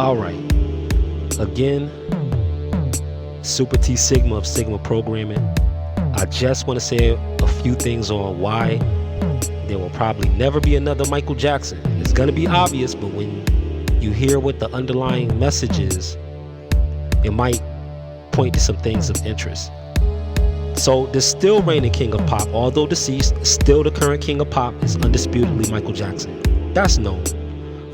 All right. Again, Super T Sigma of Sigma Programming. I just want to say a few things on why there will probably never be another Michael Jackson. It's going to be obvious, but when you hear what the underlying message is, it might point to some things of interest. So the still reigning king of pop, although deceased, still the current king of pop is undisputedly Michael Jackson. That's known.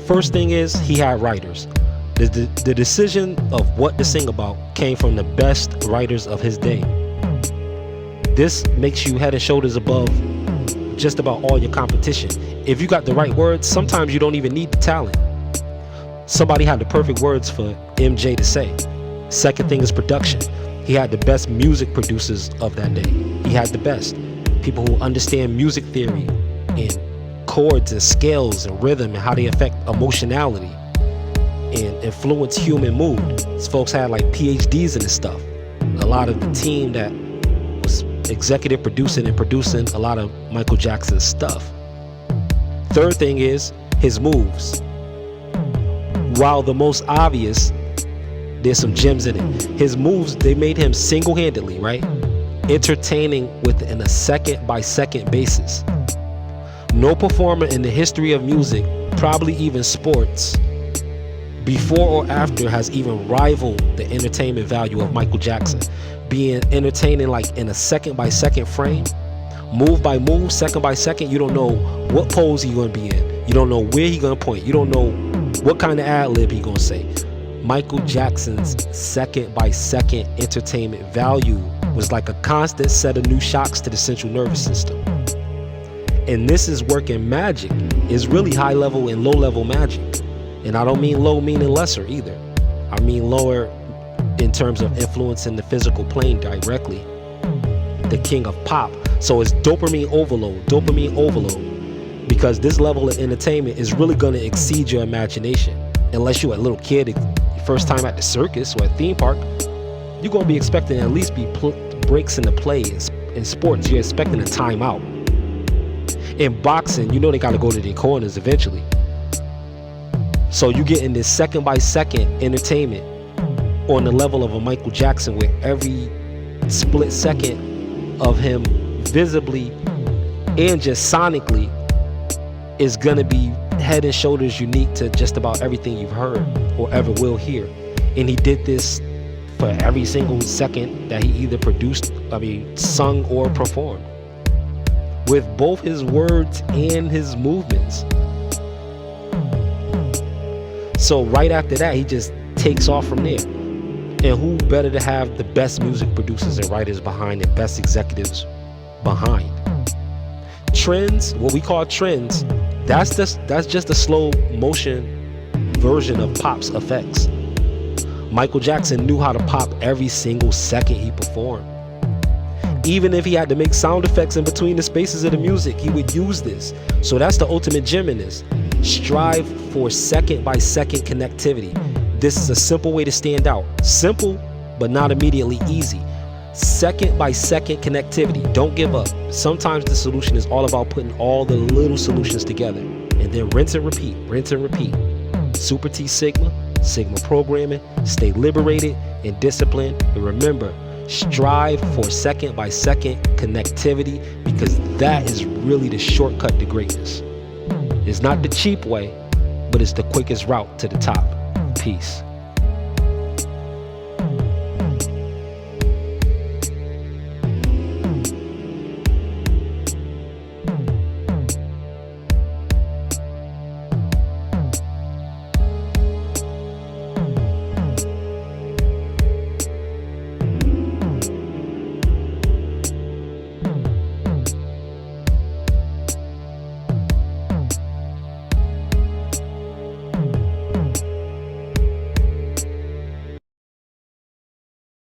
First thing is, he had writers. The decision of what to sing about came from the best writers of his day. This makes you head and shoulders above just about all your competition. If you got the right words, sometimes you don't even need the talent. Somebody had the perfect words for MJ to say. Second thing is production. He had the best music producers of that day. He had the best. People who understand music theory and chords and scales and rhythm and how they affect emotionality and influence human mood. These folks had like PhDs in this stuff. A lot of the team that was executive producing a lot of Michael Jackson's stuff. Third thing is his moves. While the most obvious, there's some gems in it. His moves, they made him single-handedly, right? Entertaining within a second-by-second basis. No performer in the history of music, probably even sports, before or after, has even rivaled the entertainment value of Michael Jackson. Being entertaining like in a second-by-second frame, move by move, second by second. You don't know what pose he's gonna be in. You don't know where he's gonna point. You don't know what kind of ad-lib he's gonna say. Michael Jackson's second-by-second entertainment value was like a constant set of new shocks to the central nervous system. And this is working magic. It's really high-level and low-level magic. And I don't mean low meaning lesser either. I mean lower in terms of influencing the physical plane directly. The king of pop. So it's dopamine overload. Because this level of entertainment is really going to exceed your imagination. Unless you're a little kid, your first time at the circus or a theme park, you're going to be expecting at least be breaks in the play. In sports, you're expecting a timeout. In boxing, you know they got to go to their corners eventually. So you get in this second-by-second entertainment on the level of a Michael Jackson, where every split second of him visibly and just sonically is gonna be head and shoulders unique to just about everything you've heard or ever will hear. And he did this for every single second that he either sung or performed, with both his words and his movements. So right after that, he just takes off from there. And who better to have the best music producers and writers behind and best executives behind? Trends, what we call trends, that's just a slow motion version of pop's effects. Michael Jackson knew how to pop every single second he performed. Even if he had to make sound effects in between the spaces of the music, he would use this. So that's the ultimate gem in this. Strive for second-by-second connectivity. This is a simple way to stand out. Simple, but not immediately easy. Second-by-second connectivity. Don't give up. Sometimes the solution is all about putting all the little solutions together and then rinse and repeat, rinse and repeat. Super T Sigma, Sigma Programming. Stay liberated and disciplined. And remember, strive for second-by-second connectivity, because that is really the shortcut to greatness. It's not the cheap way, but it's the quickest route to the top. Peace.